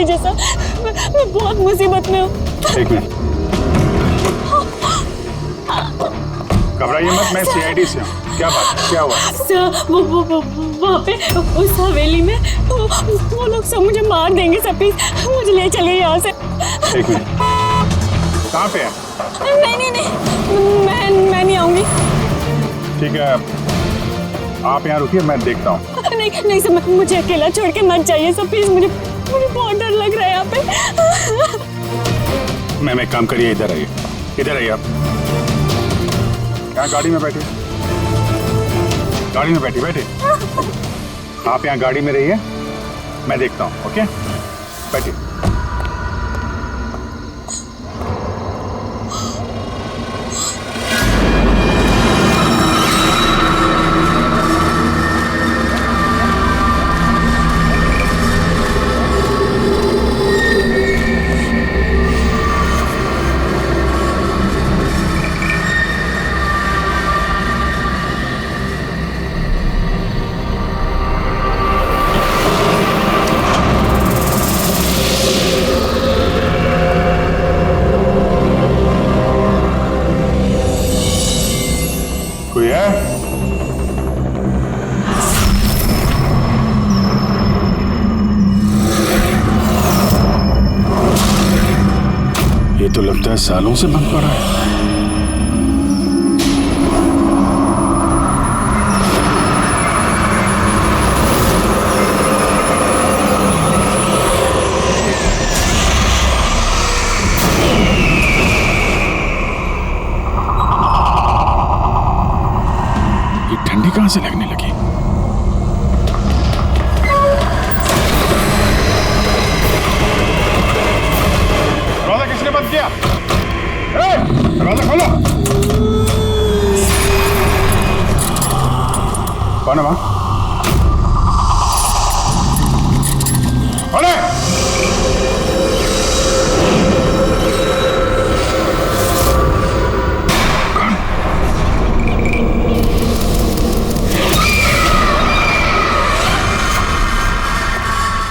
लीजिए सर, मैं बहुत मुसीबत में हूँ। एक मिनट, घबराइए मत, मैं सीआईडी से हूँ। क्या बात है, क्या हुआ? सर वो वहाँ पे उस हवेली में वो लोग सब मुझे मार देंगे सर, प्लीज मुझे ले चलिए यहाँ से। एक मिनट, कहाँ पे है? नहीं, मैं नहीं आऊंगी। ठीक है, आप यहाँ रुकिए, मैं देखता हूँ। नहीं सर, मुझे अकेला छोड़ के मत जाइए सर, प्लीज मुझे बहुत डर लग रहा है यहाँ पे। मैम एक काम करिए, इधर आइए, इधर आइए आप। यहाँ गाड़ी में बैठिए, गाड़ी में बैठिए। आप यहाँ गाड़ी में रहिए, मैं देखता हूँ। ओके, बैठिए। कोई है? ये तो लगता है सालों से बंद पड़ा है। ये ठंडी कहां से लगने लगी? दरवाजा किसने बंद किया? दरवाजा खोलो। कौन है वहां? खोले।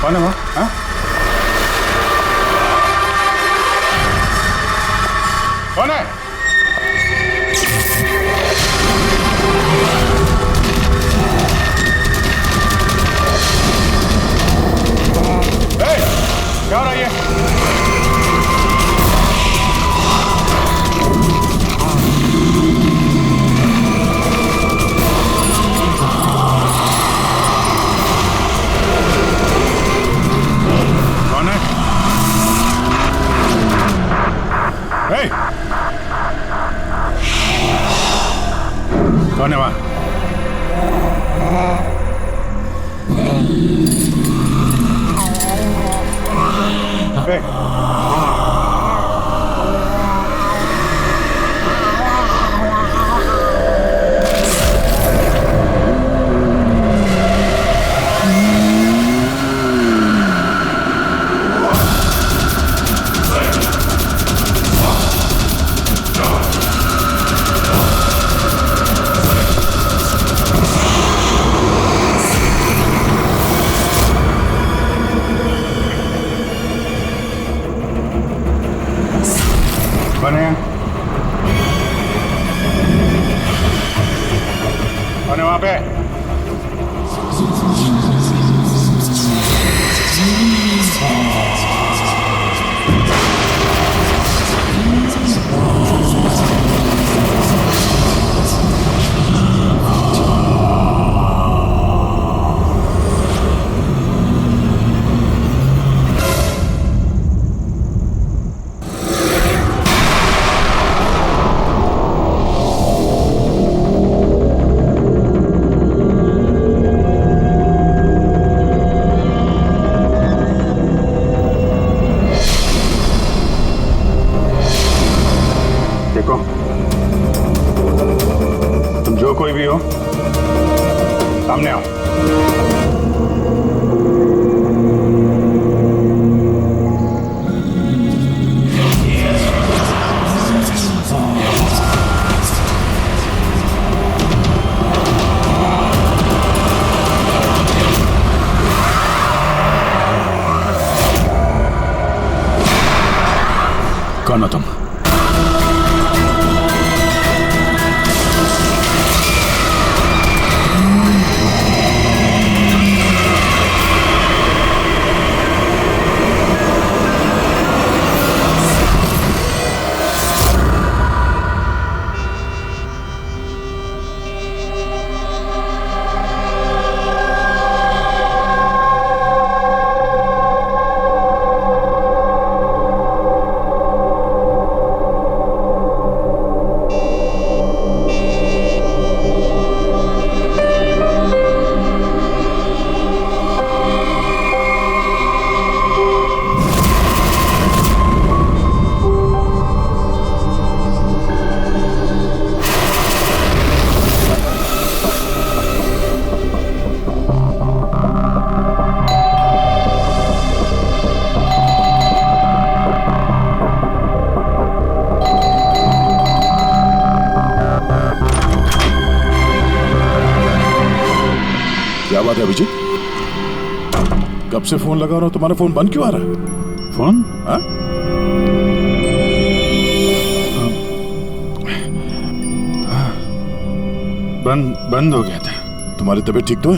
कौन है वहां? हाँ? कौन है? क्या हो रहा है ये? कौन है? कौन है वहां? कौन है? कौन है वहां पे? देखो, तुम जो कोई भी हो, सामने आओ। ना तुम। क्या बात है अभिजीत? कब से फोन लगा रहा हूं, तुम्हारा फोन बंद क्यों आ रहा है? फोन? हाँ? बंद हो गया था। तुम्हारी तबीयत ठीक तो है?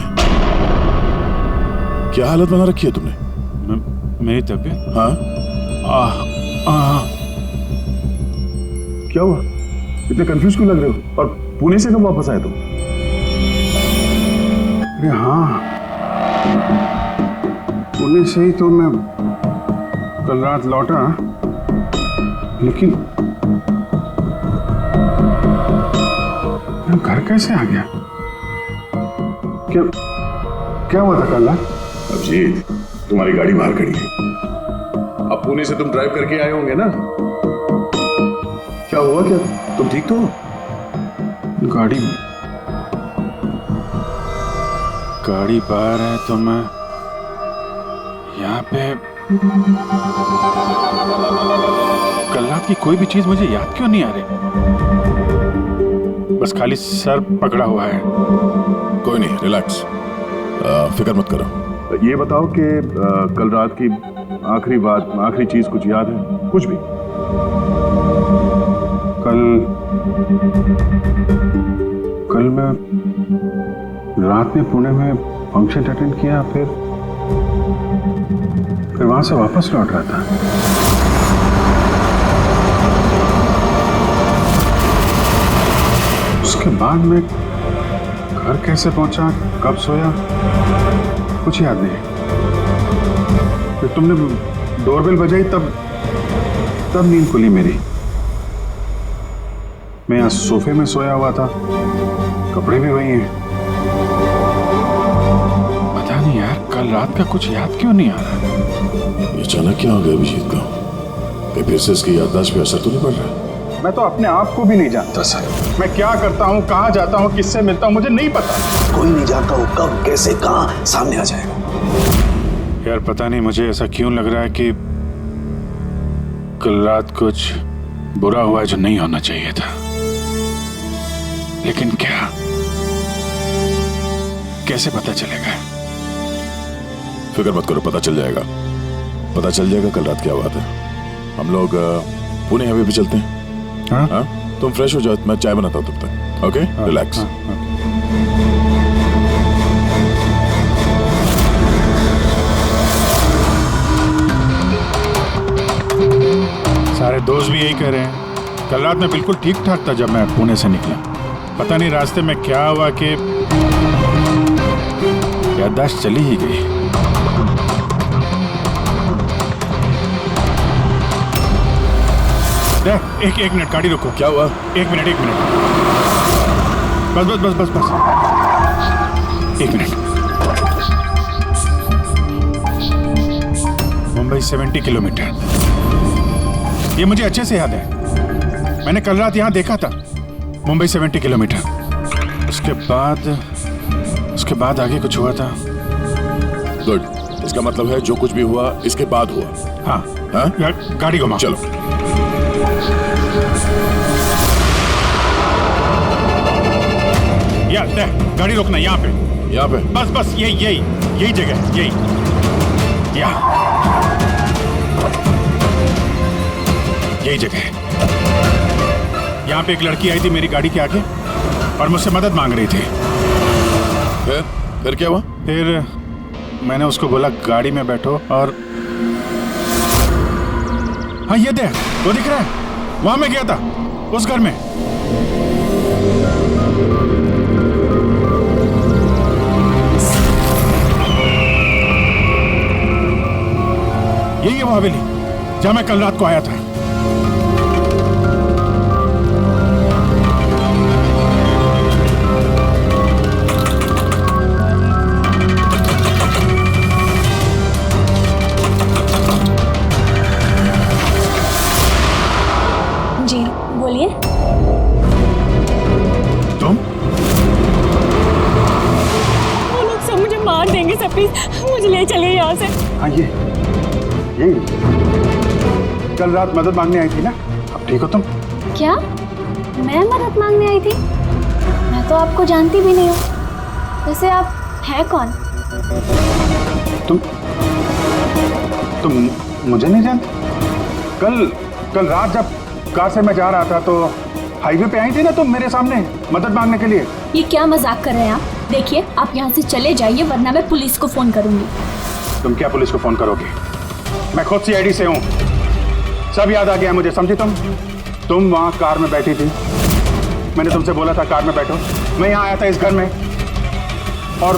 क्या हालत बना रखी है तुमने? मेरी तबीयत? हाँ? क्या हुआ? इतने कंफ्यूज क्यों लग रहे हो? और पुणे से कब वापस आए तुम? अरे हाँ, पुणे से ही तो मैं कल रात लौटा, लेकिन मैं घर कैसे आ गया? क्या हुआ था कल रात? अभिजीत, तुम्हारी गाड़ी बाहर खड़ी है। अब पुणे से तुम ड्राइव करके आए होंगे ना? क्या हुआ? क्या तुम ठीक तो हो? गाड़ी बाहर है तो मैं यहाँ पे। कल रात की कोई भी चीज मुझे याद क्यों नहीं आ रही? बस खाली सर पकड़ा हुआ है। कोई नहीं, रिलैक्स, फिक्र मत करो। ये बताओ कि कल रात की आखिरी बात, आखिरी चीज कुछ याद है? कुछ भी? कल मैं रात में पुणे में फंक्शन अटेंड किया, फिर वहां से वापस लौट रहा था। उसके बाद मैं घर कैसे पहुंचा, कब सोया, कुछ याद नहीं। फिर तुमने डोरबेल बजाई, तब नींद खुली मेरी। मैं यहाँ सोफे में सोया हुआ था, कपड़े भी वही हैं। पता नहीं यार, कल रात का कुछ याद क्यों नहीं आ रहा? ये अचानक क्या हो गया अभिजीत को? कहीं फिर से इसकी याददाश्त पे असर तो नहीं पड़ रहा? मैं तो अपने आप को भी नहीं जानता सर। मैं क्या करता हूँ, कहाँ जाता हूँ, किससे मिलता हूँ, मुझे नहीं पता। कोई नहीं जानता वो कब, कैसे, कहाँ सामने आ जाएगा। यार पता नहीं मुझे ऐसा क्यों लग रहा है कि कल रात कुछ बुरा हुआ है जो नहीं होना चाहिए था। लेकिन क्या, कैसे पता चलेगा? फिक्र मत करो, पता चल जाएगा। पता चल जाएगा कल रात क्या बात है। हम लोग पुणे हाईवे पे चलते हैं। हाँ? हाँ? तुम फ्रेश हो जाओ, मैं चाय बनाता हूँ तब तक। Okay, relax. सारे दोस्त भी यही कह रहे हैं। कल रात में बिल्कुल ठीक ठाक था जब मैं पुणे से निकला। पता नहीं रास्ते में क्या हुआ कि याददाश्त चली ही गई। एक मिनट, गाड़ी रोको। क्या हुआ? एक मिनट। बस। एक मिनट। मुंबई 70 किलोमीटर, ये मुझे अच्छे से याद है। मैंने कल रात यहाँ देखा था, मुंबई 70 किलोमीटर। उसके बाद आगे कुछ हुआ था। गुड, इसका मतलब है जो कुछ भी हुआ इसके बाद हुआ। हाँ? गाड़ी घुमाओ। चलो। गाड़ी रोकना यहाँ पे। बस यही जगह, यही। यही जगह है। यहाँ पे एक लड़की आई थी मेरी गाड़ी के आगे और मुझसे मदद मांग रही थी। फिर क्या हुआ? फिर मैंने उसको बोला गाड़ी में बैठो और हाँ ये देख, वो दिख रहा है, वहां मैं गया था उस घर में। यही है वो हवेली जहां मैं कल रात को आया था। जी बोलिए। तुम? वो लोग सब मुझे मार देंगे सर, प्लीज मुझे ले चलिए यहाँ से। हाँ यही कल रात मदद मांगने आई थी ना। अब ठीक हो तुम? क्या मैं मदद मांगने आई थी? मैं तो आपको जानती भी नहीं हूँ। वैसे आप हैं कौन? तुम मुझे नहीं जानते? कल रात जब कार से मैं जा रहा था तो हाईवे पे आई थी ना तुम मेरे सामने मदद मांगने के लिए। ये क्या मजाक कर रहे हैं आप? देखिए आप यहाँ से चले जाइए वरना मैं पुलिस को फोन करूंगी। तुम क्या पुलिस को फोन करोगे? मैं खुद CID से हूँ, सब याद आ गया मुझे, समझी तुम वहाँ कार में बैठी थी, मैंने तुमसे बोला था कार में बैठो, मैं यहाँ आया था इस घर में और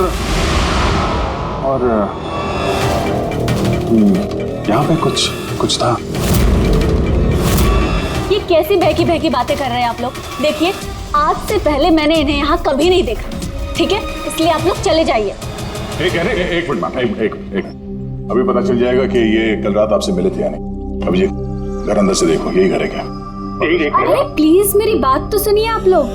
यहाँ पे कुछ था। ये कैसी बहकी बहकी बातें कर रहे हैं आप लोग? देखिए आज से पहले मैंने इन्हें यहाँ कभी नहीं देखा, ठीक है? इसलिए आप लोग चले जाइए। एक मिनट मैम, एक अभी पता चल जाएगा कि ये कल रात आपसे मिले थे या नहीं। अभी घर अंदर से देखो, यही घर है क्या? अरे प्लीज मेरी बात तो सुनिए आप लोग।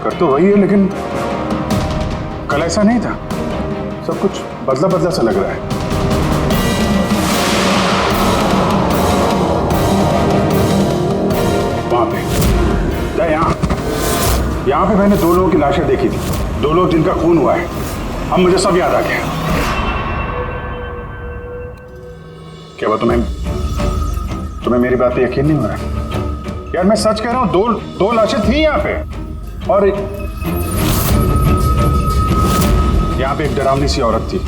घर तो वही है लेकिन कल ऐसा नहीं था, सब कुछ बदला बदला सा लग रहा है। वहां पे यहाँ पे मैंने 2 लोगों की लाशें देखी थी, 2 लोग जिनका खून हुआ है। अब मुझे सब याद आ गया। क्या हुआ तुम्हें मेरी बात पे यकीन नहीं हो रहा? यार मैं सच कह रहा हूं, 2 लाशें थी यहाँ पे और यहाँ पे एक डरावनी सी औरत थी,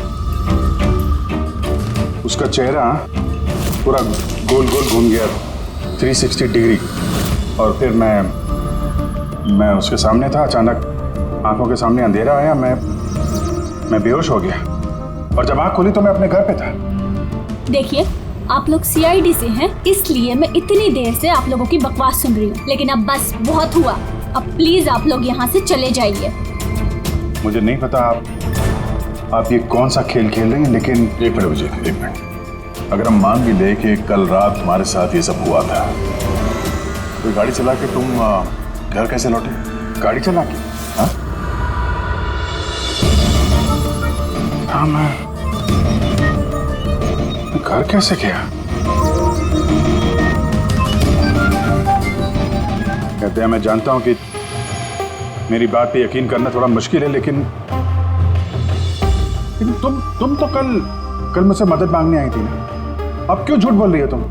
उसका चेहरा पूरा गोल गोल घूम गया 360 डिग्री और फिर मैं उसके सामने था, अचानक आंखों के सामने अंधेरा आया, मैं बेहोश हो गया और जब आंख खुली तो मैं अपने घर पे था। देखिए आप लोग CID से हैं इसलिए मैं इतनी देर से आप लोगों की बकवास सुन रही हूँ, लेकिन अब बस बहुत हुआ। अब प्लीज आप लोग यहाँ से चले जाइए। मुझे नहीं पता आप ये कौन सा खेल खेल रही हैं, लेकिन एक मिनट विजय, एक मिनट। अगर हम मान भी ले कि कल रात तुम्हारे साथ ये सब हुआ था, तो गाड़ी चला के तुम घर कैसे लौटे? गाड़ी चला के? हाँ मैं घर कैसे गया? कहते हैं मैं जानता हूं कि मेरी बात पे यकीन करना थोड़ा मुश्किल है, लेकिन तुम तो कल मुझसे मदद मांगने आई थी ना, अब क्यों झूठ बोल रही हो तुम?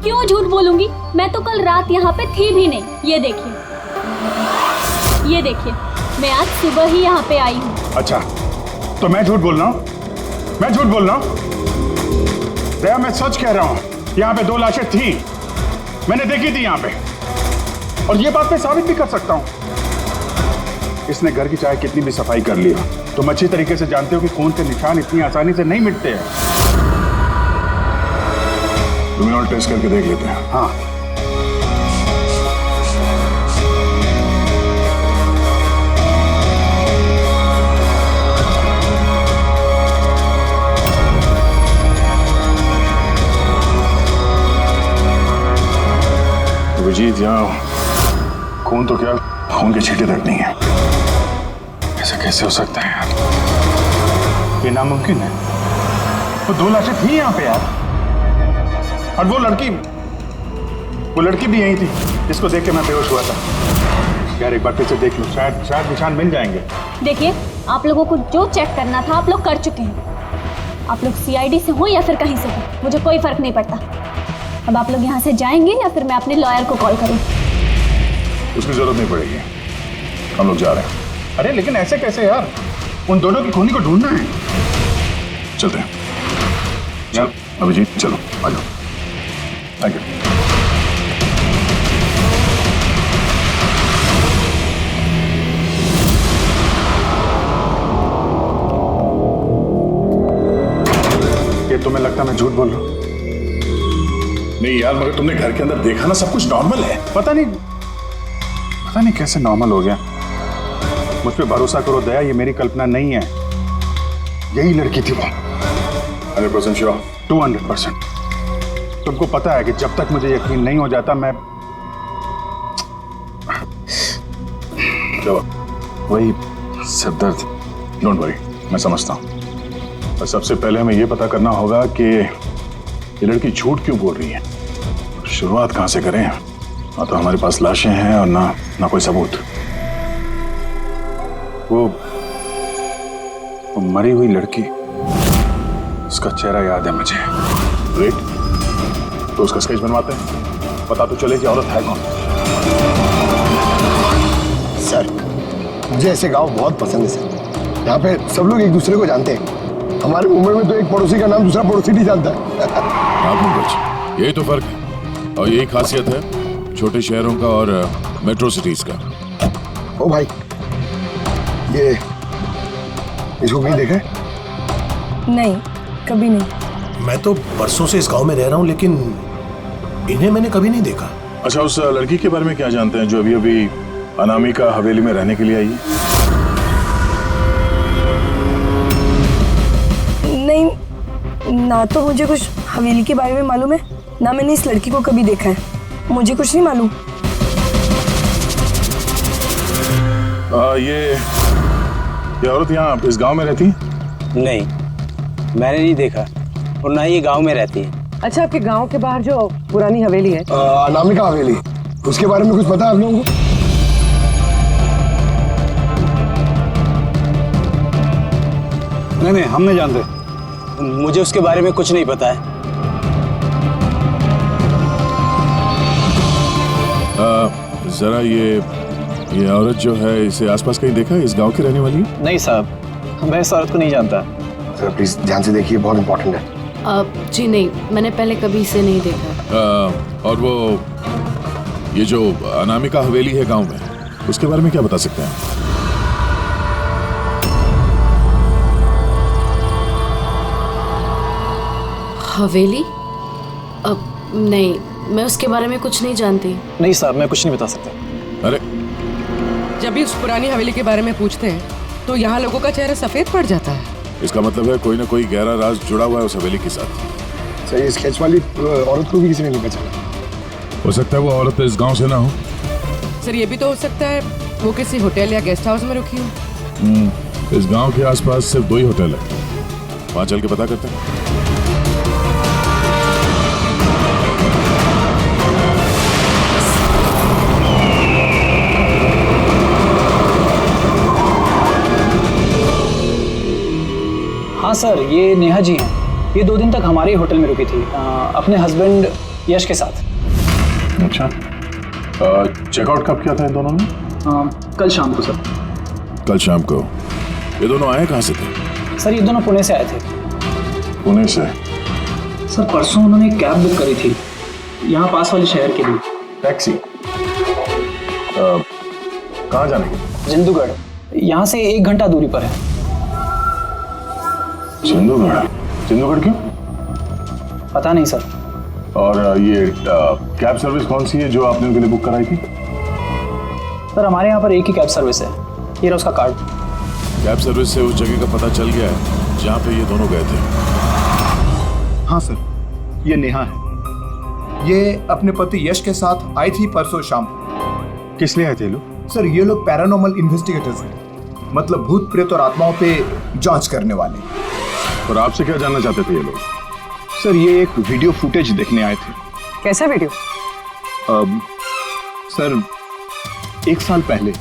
क्यों झूठ बोलूंगी? मैं तो कल रात यहाँ पे थी भी नहीं। ये देखिए मैं आज सुबह ही यहाँ पे आई हूँ। अच्छा तो मैं झूठ बोल रहा हूँ? दया मैं सच कह रहा हूँ, यहाँ पे 2 लाशें थी, मैंने देखी थी यहाँ पे और ये बात मैं साबित भी कर सकता हूँ। इसने घर की चाहे कितनी भी सफाई कर ली हो, तुम अच्छी तरीके से जानते हो कि खून के निशान इतनी आसानी से नहीं मिटते हैं। लुमिनॉल टेस्ट करके देख लेते हैं। हाँ विजीत, यहाँ खून तो क्या, खून के छींटे तक नहीं है। ऐसा कैसे हो सकता है यार? ये नामुमकिन है। तो 2 लाशें थी यहाँ पे यार, और वो लड़की भी यही थी जिसको देख के मैं बेहोश हुआ था। यार एक बार फिर से देख लो, शायद निशान मिल जाएंगे। देखिए, आप लोगों को जो चेक करना था आप लोग कर चुके हैं। आप लोग सीआईडी से हो या फिर कहीं से हो, मुझे कोई फर्क नहीं पड़ता। अब आप लोग यहाँ से जाएंगे या फिर मैं अपने लॉयर को कॉल करूँ? उसकी जरूरत नहीं पड़ेगी, हम लोग जा रहे हैं। अरे लेकिन ऐसे कैसे यार, उन दोनों की खूनी को ढूंढना है। चलते हैं। चल अभिजीत, चलो आ जाओ। Thank you. ये तुम्हें लगता है मैं झूठ बोल रहा हूँ? नहीं यार, मगर तुमने घर के अंदर देखा ना, सब कुछ नॉर्मल है। पता नहीं कैसे नॉर्मल हो गया। मुझ पे भरोसा करो दया, ये मेरी कल्पना नहीं है, यही लड़की थी वो। 100% श्योर? 200%। तुमको पता है कि जब तक मुझे यकीन नहीं हो जाता मैं वही सिरदर्द। डोंट वरी, मैं समझता हूँ। और सबसे पहले हमें यह पता करना होगा कि ये लड़की झूठ क्यों बोल रही है। शुरुआत कहाँ से करें? ना तो हमारे पास लाशें हैं और ना कोई सबूत। वो मरी हुई लड़की, उसका चेहरा याद है मुझे। ग्रेट, तो उसका स्केच बनवाते हैं, पता तो चले कि औरत है कौन। सर, मुझे ऐसे गांव बहुत पसंद है सर। यहाँ पे सब लोग एक दूसरे को जानते हैं। हमारे मुंबई में तो एक पड़ोसी का नाम दूसरा पड़ोसी नहीं जानता है। हाँ पंकज, यही तो फर्क है और यही खासियत है छोटे शहरों का और मेट्रो सिटीज का। ओ भाई, ये इसको कहीं देखा है? नहीं, कभी नहीं। मैं तो बरसों से इस गांव में रह रहा हूँ, लेकिन इन्हें मैंने कभी नहीं देखा। अच्छा, उस लड़की के बारे में क्या जानते हैं जो अभी अभी अनामिका हवेली में रहने के लिए आई है? नहीं, ना तो मुझे कुछ हवेली के बारे में मालूम है, ना मैंने इस लड़की को कभी देखा है। मुझे कुछ नहीं मालूम। ये औरत यहाँ इस गांव में रहती है? नहीं, मैंने नहीं देखा और ना ही ये गांव में रहती है। अच्छा, आपके गांव के बाहर जो पुरानी हवेली है, अनामिका हवेली, उसके बारे में कुछ पता है आप लोगों को? नहीं, हम नहीं जानते। मुझे उसके बारे में कुछ नहीं पता है। जरा ये औरत जो है, इसे आसपास कहीं देखा है? इस गांव की रहने वाली है? नहीं साहब, मैं इस औरत को नहीं जानता। सर प्लीज ध्यान से देखिए, बहुत इंपॉर्टेंट है। जी नहीं, मैंने पहले कभी इसे नहीं देखा। और वो ये जो अनामिका हवेली है गांव में, उसके बारे में क्या बता सकते हैं? हवेली? नहीं, मैं उसके बारे में कुछ नहीं जानती। नहीं साहब, मैं कुछ नहीं बता सकता। अरे, जब भी उस पुरानी हवेली के बारे में पूछते हैं तो यहाँ लोगों का चेहरा सफेद पड़ जाता है। इसका मतलब है कोई ना कोई गहरा राज जुड़ा हुआ है उस हवेली के साथ। सर, ये स्केच वाली औरत को भी किसी ने नहीं पहचाना। हो सकता है वो औरत इस गांव से ना हो। सर, ये भी तो हो सकता है वो किसी होटल या गेस्ट हाउस में रुकी हो। इस गांव के आसपास सिर्फ 2 ही होटल है, वहां चल के पता करते हैं। हाँ सर, ये नेहा जी हैं। ये 2 दिन तक हमारे ही होटल में रुकी थी, अपने हस्बैंड यश के साथ। अच्छा, चेकआउट कब किया था इन दोनों ने? कल शाम को सर। कल शाम को? ये दोनों आए कहाँ से थे? सर, ये दोनों पुणे से आए थे। पुणे से? सर, परसों उन्होंने कैब बुक करी थी यहाँ पास वाले शहर के लिए। टैक्सी? कहाँ जाने की? जिंदूगढ़, यहाँ से 1 घंटा दूरी पर है। जिंदूगढ़ क्यों? पता नहीं सर। और ये कैब सर्विस कौन सी है जो आपने उनके लिए बुक कराई थी? सर, हमारे यहाँ पर एक ही कैब सर्विस है। ये रहा उसका कार्ड। कैब सर्विस से उस जगह का पता चल गया है जहाँ पे ये दोनों गए थे? हाँ सर, ये नेहा है। ये अपने पति यश के साथ आई थी परसों शाम। किस लिए आए थे लोग? सर, ये लोग पैरानॉर्मल इन्वेस्टिगेटर्स हैं, मतलब भूत प्रेत और आत्माओं पे जांच करने वाले। और आपसे क्या जानना चाहते थे ये लोग? सर ये एक वीडियो फुटेज देखने आए थे। कैसा वीडियो? सर 1 साल पहले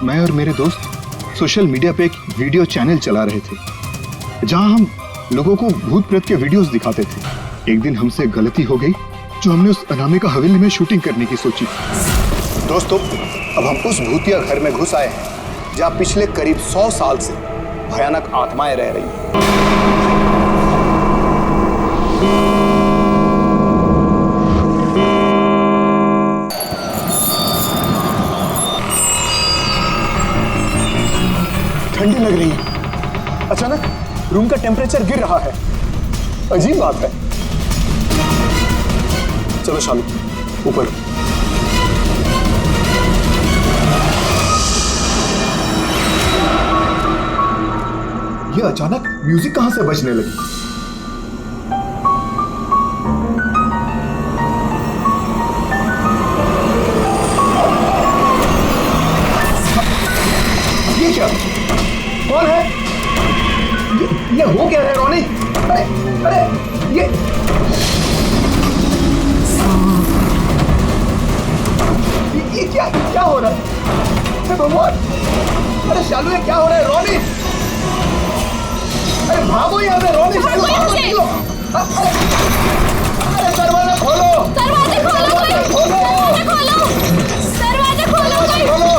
मैं और मेरे दोस्त सोशल मीडिया पे एक वीडियो चैनल चला रहे थे जहां हम लोगों को भूत प्रेत के वीडियोस दिखाते थे। एक दिन हमसे गलती हो गई जो हमने उस अनामिका हवेली में शूटिंग करने की सोची। दोस्तों अब हम उस भूतिया घर में घुस आए हैं जहां पिछले करीब 100 साल से भयानक आत्माएं रह रही हैं। ठंडी लग रही है। अचानक रूम का टेम्परेचर गिर रहा है। अजीब बात है। चलो शालू ऊपर। ये अचानक म्यूजिक कहां से बजने लगी? ये क्या? कौन है? ये हो क्या है रोनी? अरे ये क्या हो रहा है? हे भगवान! अरे शालू ये क्या हो रहा है? रोनी अरे भागो यहाँ से! रोनी शालू भागो! निकलो! अरे दरवाजा खोलो! दरवाजे खोलो! दरवाजे खोलो! दरवाजे खोलो!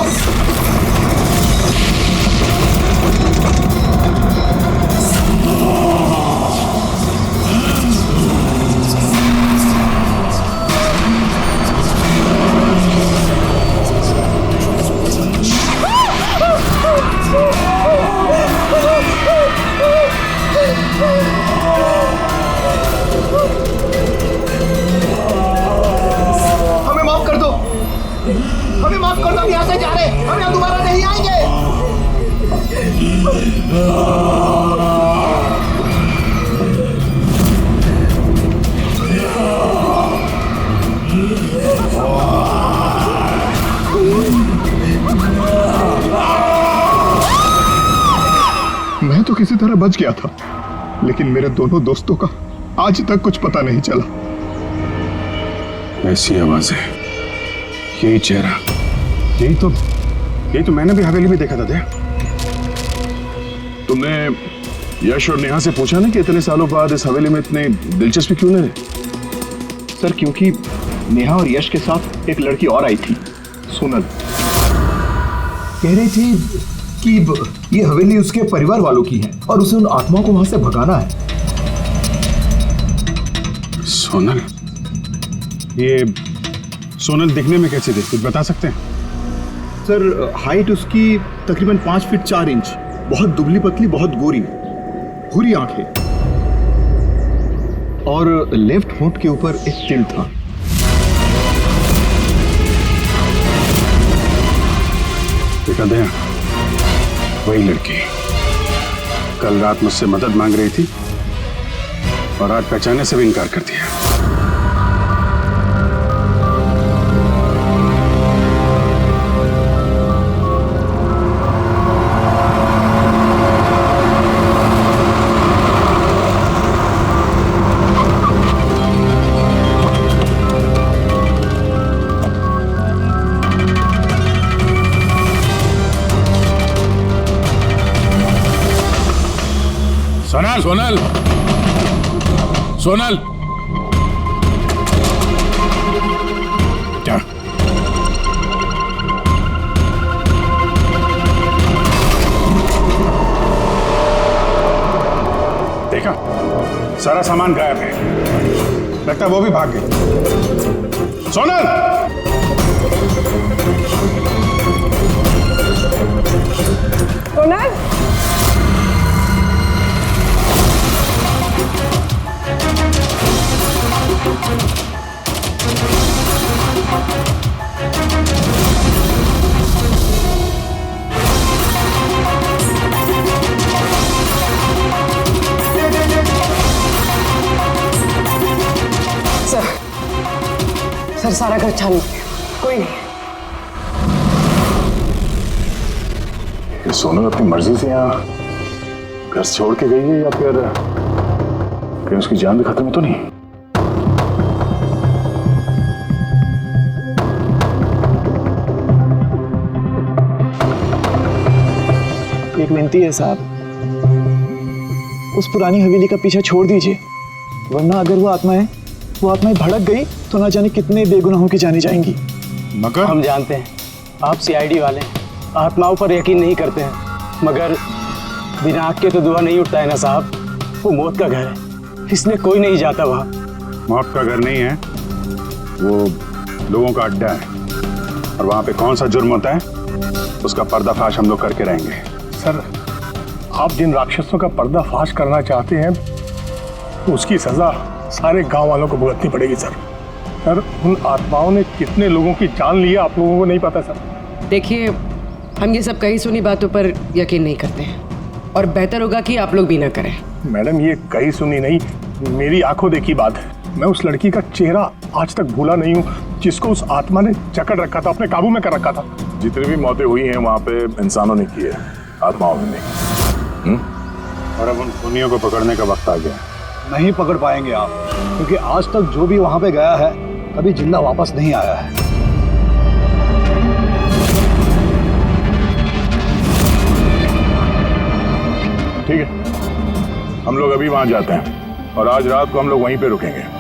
हमें माफ कर दो! हमें माफ कर दो! हम यहाँ से जा रहे हैं। हम यहाँ दोबारा नहीं आएंगे। मैं तो किसी तरह बच गया था, लेकिन मेरे दोनों दोस्तों का आज तक कुछ पता नहीं चला। ऐसी आवाजें, यही चेहरा, यही तो मैंने भी हवेली में देखा था। दया, तुमने यश और नेहा से पूछा ना कि इतने सालों बाद इस हवेली में इतने दिलचस्पी क्यों ले रहे? सर क्योंकि नेहा और यश के साथ एक लड़की और आई थी, सोनल। कह रही थी कि ये हवेली उसके परिवार वालों की है और उसे उन आत्माओं को वहां से भगाना है। सोनल? ये सोनल दिखने में कैसी थी, कुछ बता सकते हैं? सर हाइट उसकी तकरीबन 5 फीट 4 इंच, बहुत दुबली पतली, बहुत गोरी, भूरी आंखें और लेफ्ट होंठ के ऊपर एक तिल था। देखा दया, वही लड़की कल रात मुझसे मदद मांग रही थी और आज पहचानने से भी इनकार कर दिया। सोनल! सोनल! सोनल! क्या? देखा, सारा सामान गायब है। लगता है वो भी भाग गई। सोनल! सोनल! सर सारा घर छान लिया, कोई नहीं। सोनल अपनी मर्जी से यहाँ घर से छोड़ के गई है या फिर कहीं उसकी जान भी खत्म तो नहीं? एक विनती है साहब, उस पुरानी हवेली का पीछा छोड़ दीजिए, वरना अगर वो आत्माएं भड़क गई तो ना जाने कितने बेगुनाहों की जानी जाएंगी। मगर हम जानते हैं आप सीआईडी वाले हैं, आत्माओं पर यकीन नहीं करते हैं, मगर बिना आग के तो धुआं नहीं उठता है ना साहब। वो मौत का घर है, इसलिए कोई नहीं जाता वहाँ। मौत का घर नहीं है, वो लोगों का अड्डा है, और वहाँ पे कौन सा जुर्म होता है उसका पर्दाफाश हम लोग करके रहेंगे। सर, आप जिन राक्षसों का पर्दाफाश करना चाहते हैं उसकी सजा सारे गांव वालों को भुगतनी पड़ेगी सर। सर, उन आत्माओं ने कितने लोगों की जान ली है आप लोगों को नहीं पता सर। देखिए, हम ये सब कही सुनी बातों पर यकीन नहीं करते हैं, और बेहतर होगा कि आप लोग भी ना करें। मैडम, ये कही सुनी नहीं, मेरी आंखों देखी बात है। मैं उस लड़की का चेहरा आज तक भूला नहीं हूँ जिसको उस आत्मा ने जकड़ रखा था, अपने काबू में कर रखा था। जितनी भी मौतें हुई हैं वहां पे इंसानों ने की है, आत्माओं ने नहीं। और अब उन खूनियों को पकड़ने का वक्त आ गया। नहीं पकड़ पाएंगे आप, क्योंकि आज तक जो भी वहां पे गया है कभी जिंदा वापस नहीं आया है। ठीक है, हम लोग अभी वहां जाते हैं और आज रात को हम लोग वहीं पे रुकेंगे।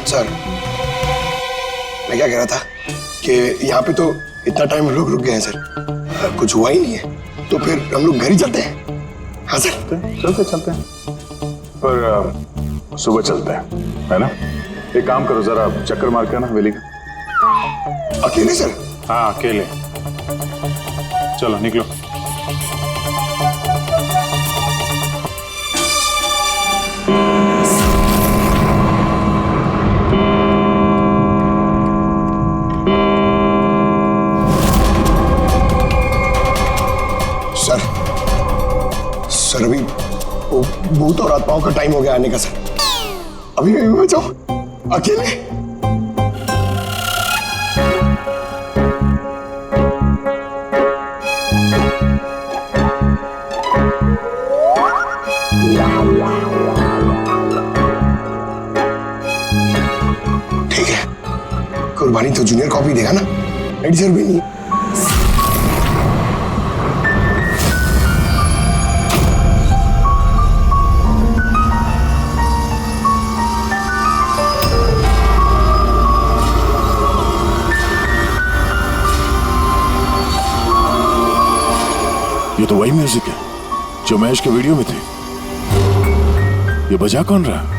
सर, मैं क्या कह रहा था कि यहाँ पे तो इतना टाइम लोग रुक गए हैं सर, कुछ हुआ ही नहीं है, तो फिर हम लोग घर ही चलते हैं। हाँ सर, चलते हैं, पर सुबह चलते हैं, है ना? एक काम करो, जरा चक्कर मार के ना हवेली का। अकेले सर? हाँ, अकेले। चलो निकलो। सर, अभी वो भूत और आत्माओं का टाइम हो गया आने का सर। अभी मैं जाऊं अकेले? ठीक है, कुर्बानी तो जूनियर कॉपी देगा ना, एडिटर भी नहीं। ये तो वही म्यूजिक है जो महेश के वीडियो में थे। ये बजा कौन रहा?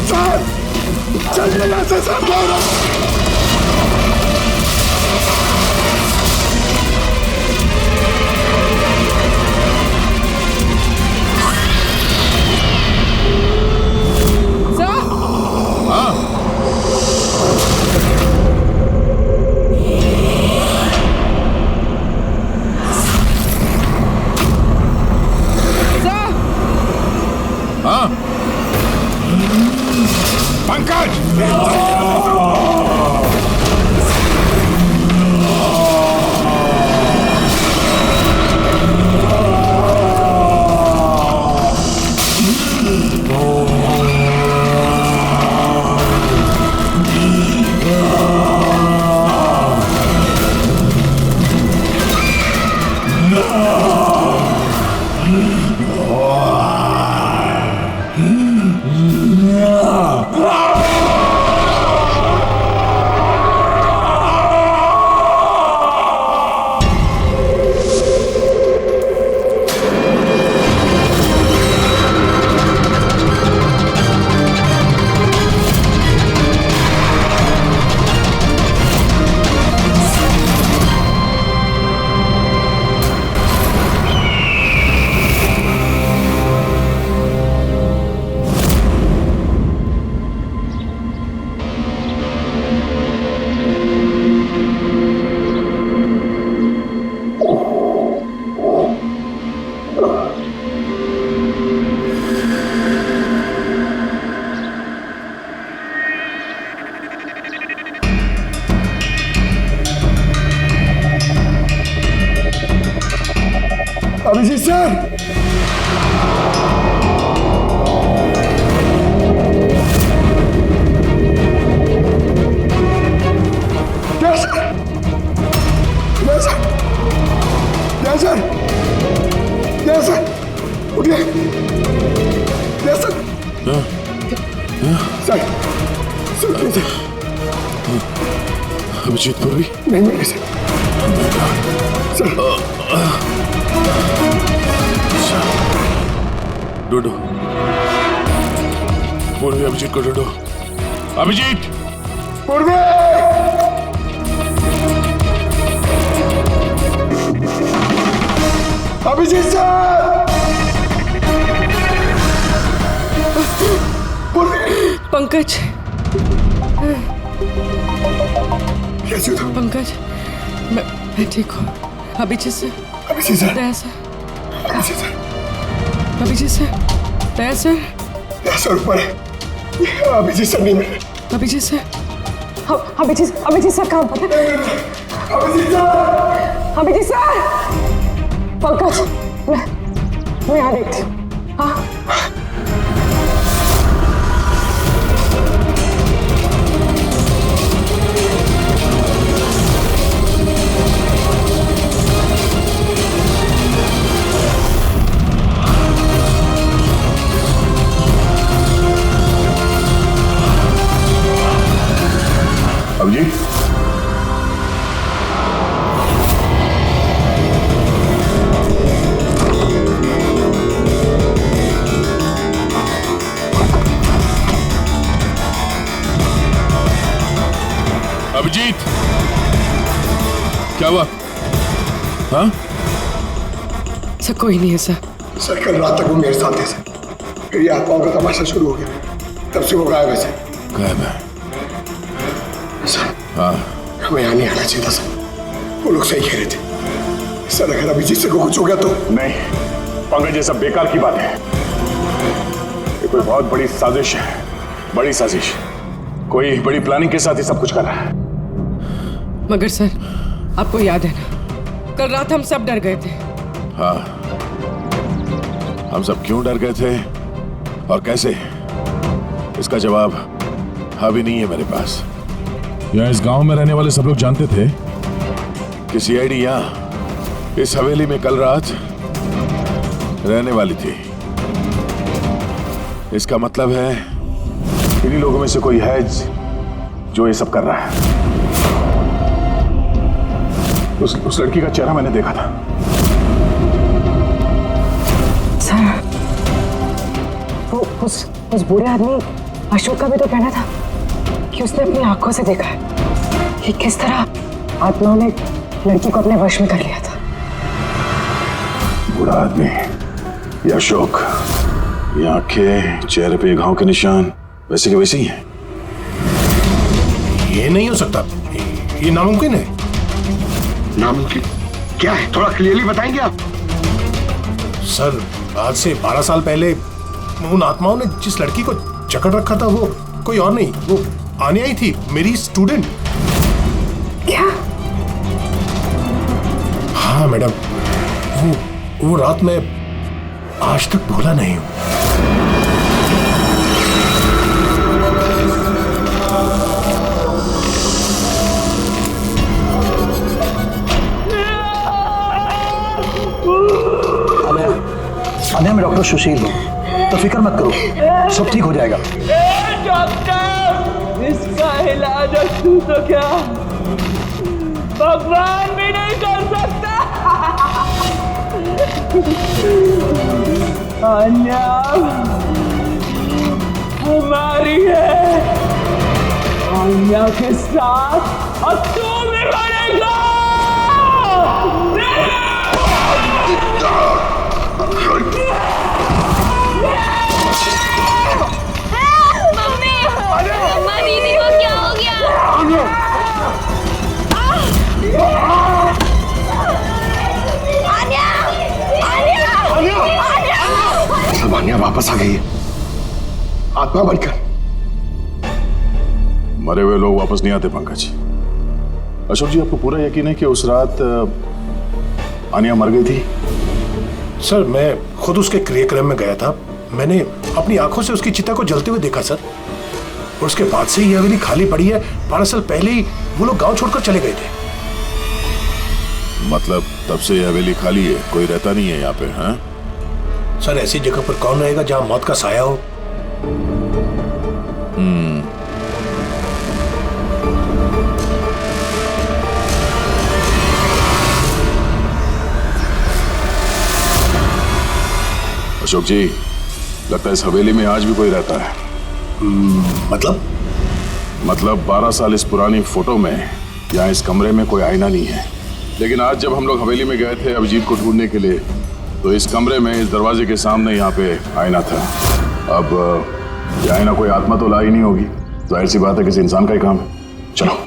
सर चलिए यहाँ से सर। अभिजीत सर, उठिए। सर अभिजीत पूर्वी नहीं मेरे से सर। ढूंढो पूर्वी, अभिजीत को ढूंढो। अभिजीत पूर्वी, अभिजीत सर, पूर्वी। पंकज, कैसे हो? पंकज, मैं ठीक हूँ। Abhijeet sir, Abhijit sir, Daya sir, Abhijit sir, Abhijit sir, Daya sir, Daya sir ऊपर है। अभिजीत सर नहीं मिले। अभिजीत सर, अभिजीत सर कहाँ पर है? अभिजीत सर, अभिजीत सर, पंकज, मैं यहाँ देखती हूँ। हाँ अभिजीत, अभिजीत, क्या हुआ? हाँ सर, कोई नहीं है सर। सर कल रात तक वो मेरे साथ थे सर, फिर ये आत्माओं का तमाशा शुरू हो गया, तब से वो गायब है सर। गायब है? सर हाँ, हमें यहाँ नहीं आना चाहिए था सर, वो लोग सही कह रहे थे। सर अगर अभिजीत से को कुछ हो गया तो? नहीं पंकज, ये सब बेकार की बात है। ये कोई बहुत बड़ी साजिश है, बड़ी साजिश। कोई बड़ी प्लानिंग के साथ ही सब कुछ कर रहा है। मगर सर, आपको याद है ना, कल रात हम सब डर गए थे। हाँ, हम सब क्यों डर गए थे और कैसे, इसका जवाब अभी नहीं है मेरे पास। क्या इस गांव में रहने वाले सब लोग जानते थे कि सीआईडी यहाँ इस हवेली में कल रात रहने वाली थी? इसका मतलब है इन्हीं लोगों में से कोई है जो ये सब कर रहा है। उस लड़की का चेहरा मैंने देखा था। सर, वो उस उस बूढ़े आदमी अशोक का भी तो कहना था कि उसने अपनी आंखों से देखा है कि किस तरह आत्माओं ने लड़की को अपने वश में कर लिया था। बूढ़ा आदमी, ये अशोक, ये आंखें, चेहरे पे घाव के निशान वैसे के वैसे ही हैं। ये नहीं हो सकता, ये नामुमकिन है। नामुमकिन क्या है, थोड़ा क्लियरली बताएंगे आप? सर, आज से 12 साल पहले उन आत्माओं ने जिस लड़की को जकड़ रखा था वो कोई और नहीं, वो आने आई थी, मेरी स्टूडेंट। क्या? हाँ मैडम, वो रात मैं आज तक भूला नहीं हूं। अनया, मैं डॉक्टर सुशील हूँ, तो फिक्र मत करो, सब ठीक हो जाएगा। डॉक्टर, इसका इलाज तू तो क्या भगवान भी नहीं कर सकता। अन्या हमारी है, अन्या के साथ और तू भी मरेगा। मम्मी, मम्मा दीदी को क्या हो गया? सब अन्या वापस आ गई है, आत्मा बनकर। मरे हुए लोग वापस नहीं आते पंकज। अशोक जी, आपको पूरा यकीन है कि उस रात अन्या मर गई थी? सर, मैं खुद उसके क्रियाक्रम में गया था, मैंने अपनी आंखों से उसकी चिता को जलते हुए देखा सर। और उसके बाद से ही यह हवेली खाली पड़ी है। 12 साल पहले ही वो लोग गांव छोड़कर चले गए थे। मतलब तब से यह हवेली खाली है, कोई रहता नहीं है यहाँ पे? हाँ सर, ऐसी जगह पर कौन रहेगा जहां मौत का साया हो? अशोक जी, लगता है इस हवेली में आज भी कोई रहता है। मतलब 12 साल इस पुरानी फोटो में यहाँ इस कमरे में कोई आईना नहीं है, लेकिन आज जब हम लोग हवेली में गए थे अभिजीत को ढूंढने के लिए, तो इस कमरे में इस दरवाजे के सामने यहाँ पे आईना था। अब ये आईना कोई आत्मा तो लाई नहीं होगी, जाहिर सी बात है किसी इंसान का ही काम है। चलो।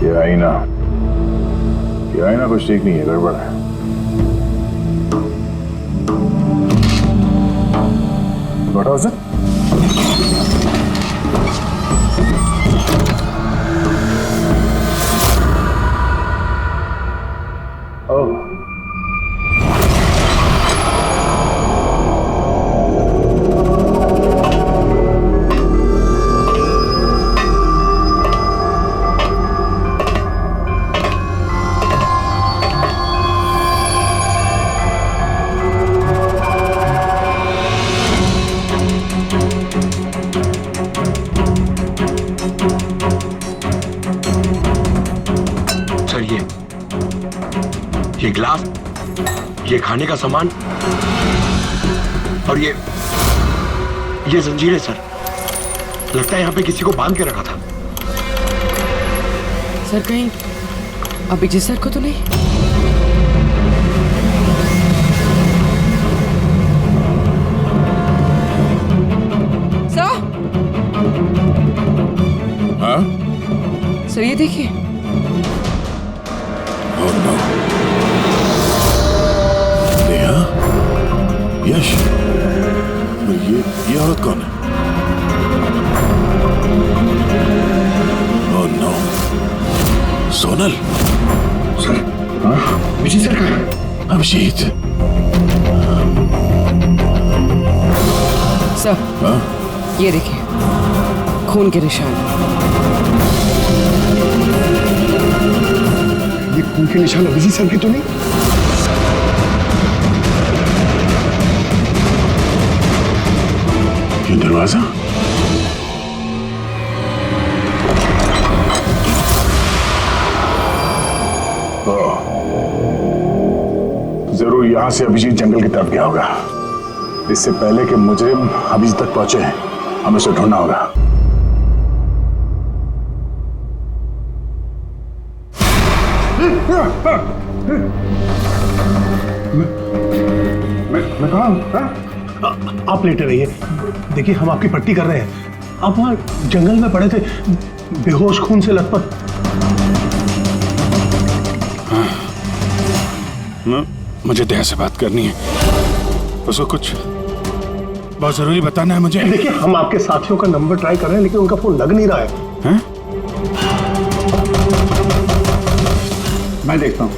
ये आईना कुछ ठीक नहीं है, गड़बड़ है। What was it? Oh. ये गिलास, ये खाने का सामान और ये जंजीरें सर, लगता है यहाँ पे किसी को बांध के रखा था। सर, कहीं अभिजीत सर को तो नहीं? सर? हाँ? सर, ये देखिए। Oh no. नेहा, यश, ये औरत कौन है? Oh no. Sonal. Sir, Abhijit sir कहाँ है? अभिजीत। सर, हाँ? ये देखिए, खून के निशान। ये खून के निशान अभिजीत सर के तो नहीं? ये दरवाजा? जरूर यहां से अभिजीत जंगल की तरफ गया होगा। इससे पहले कि मुजरिम अभिजीत तक पहुंचे हमें उसे ढूंढना होगा। मैं कहाँ हूँ? आप लेटे रहिए, देखिए हम आपकी पट्टी कर रहे हैं। आप वहाँ जंगल में पड़े थे, बेहोश, खून से लथपथ। मुझे दया से बात करनी है, उसको कुछ बहुत जरूरी बताना है मुझे। देखिए हम आपके साथियों का नंबर ट्राई कर रहे हैं, लेकिन उनका फोन लग नहीं रहा है। मैं देखता हूँ।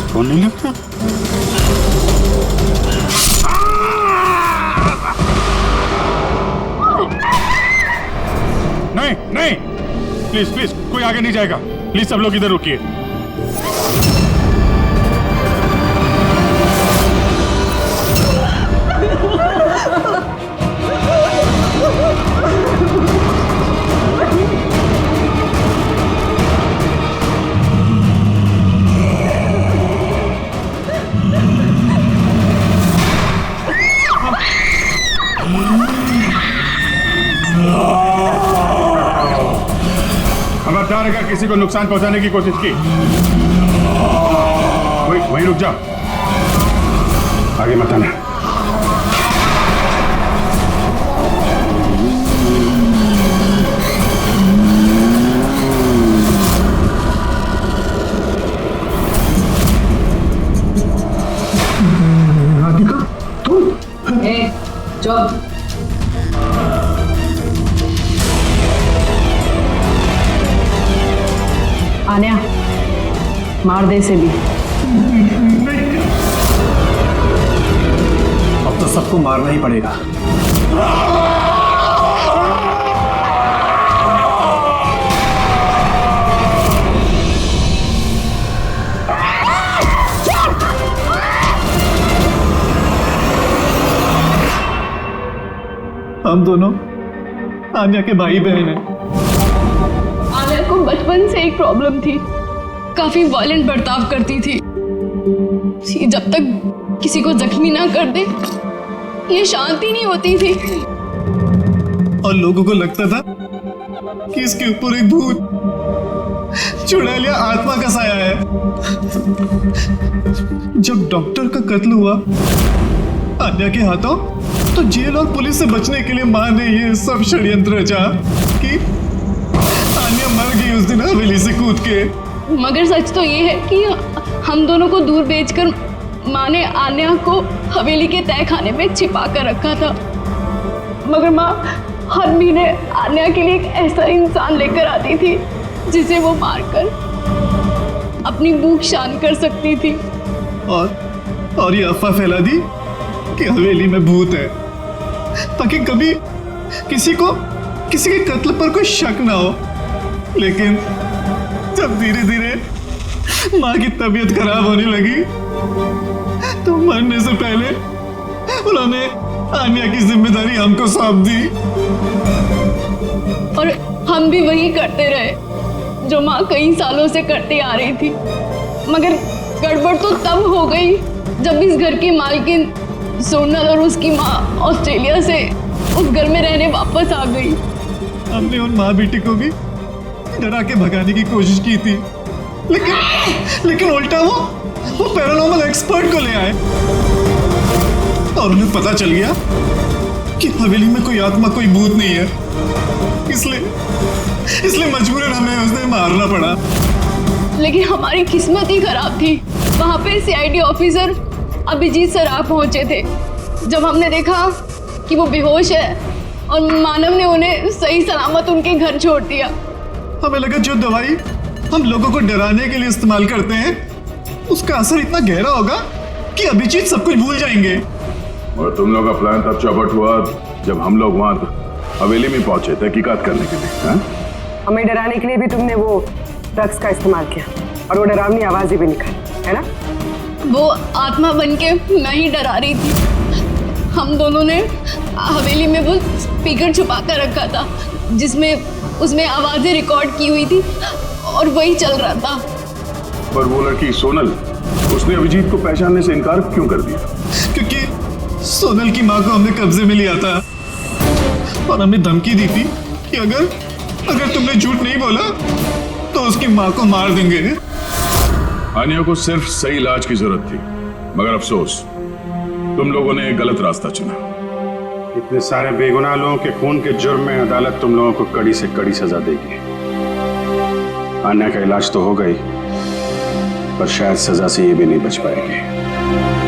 फोन नहीं लगता। नहीं नहीं, प्लीज प्लीज कोई आगे नहीं जाएगा। प्लीज सब लोग इधर रुकिए। खबरदार अगर किसी को नुकसान पहुंचाने की कोशिश की, वहीं रुक जाओ, आगे मत आना। राधिका तुम? चुप। आन्या, मार दे इसे भी। अब तो सबको मारना ही पड़ेगा। हम दोनों आन्या के भाई बहन हैं। आन्या को बचपन से एक प्रॉब्लम थी, काफी वायलेंट बर्ताव करती थी। जब तक किसी को जख्मी ना कर दे ये शांति नहीं होती थी। और लोगों को लगता था कि इसके ऊपर एक भूत चुड़ैलिया आत्मा का साया है। जब डॉक्टर का कत्ल हुआ आन्या के हाथों, तो जेल और पुलिस से बचने के लिए मां ने ये सब षड्यंत्र रचा कि आन्या मर गई उस दिन हवेली से कूद के। मगर सच तो ये है कि हम दोनों को दूर भेजकर माँ ने आन्या को हवेली के तय खाने में छिपा कर रखा था। मगर माँ हर महीने आन्या के लिए एक ऐसा इंसान लेकर आती थी जिसे वो मारकर अपनी भूख शांत कर सकती थी। और ये अफवाह फैला दी कि हवेली में भूत है, ताकि कभी किसी के कत्ल पर कोई शक ना हो। लेकिन जब धीरे धीरे माँ की तबीयत खराब होने लगी तो मरने से पहले उन्होंने आन्या की जिम्मेदारी हमको सौंप दी। और हम भी वही करते रहे जो माँ कई सालों से करती आ रही थी। मगर गड़बड़ तो तब हो गई जब इस घर की मालकिन सोनल और उसकी माँ ऑस्ट्रेलिया से उस घर में रहने वापस आ गई। हमने उन माँ बेटी को भी डरा के भगाने की कोशिश की थी, लेकिन उल्टा वो पैरानॉर्मल एक्सपर्ट को ले आए और उन्हें पता चल गया कि हवेली में कोई आत्मा, कोई भूत नहीं है। इसलिए मजबूरन हमें उसने मारना पड़ा। लेकिन हमारी किस्मत ही खराब थी। वहाँ पे सीआईडी ऑफिसर अभिजीत सर आ पहुंचे थे। जब हमने देखा कि वो बेहोश है और मानव ने उन्हें सही सलामत उनके घर छोड़ दिया, हमें लगा जो दवाई हम लोगों को डराने के लिए इस्तेमाल करते हैं उसका असर इतना गहरा होगा कि अभिजीत सब कुछ भूल जाएंगे। और तुम लोग का प्लान तब चौपट हुआ जब हम लोग वहां हवेली में पहुंचे तहकीकात करने के लिए। हाँ? हमें डराने के लिए भी तुमने वो ड्रग्स का इस्तेमाल किया और वो डरावनी आवाजें भी निकाली, है ना? वो आत्मा बनके मैं ही डरा रही थी। हम दोनों ने हवेली में वो स्पीकर छुपा कर रखा था जिसमें उसमें आवाजें रिकॉर्ड की हुई थी और वही चल रहा था। पर वो लड़की सोनल, उसने अभिजीत को पहचानने से इनकार क्यों कर दिया? क्योंकि सोनल की माँ को हमने कब्जे में लिया था और हमें धमकी दी थी कि अगर तुमने झूठ नहीं बोला तो उसकी माँ को मार देंगे। आनिया को सिर्फ सही इलाज की जरूरत थी, मगर अफसोस तुम लोगों ने गलत रास्ता चुना। इतने सारे बेगुनाह लोगों के खून के जुर्म में अदालत तुम लोगों को कड़ी से कड़ी सजा देगी। आन्या का इलाज तो हो गई, पर शायद सजा से ये भी नहीं बच पाएगी।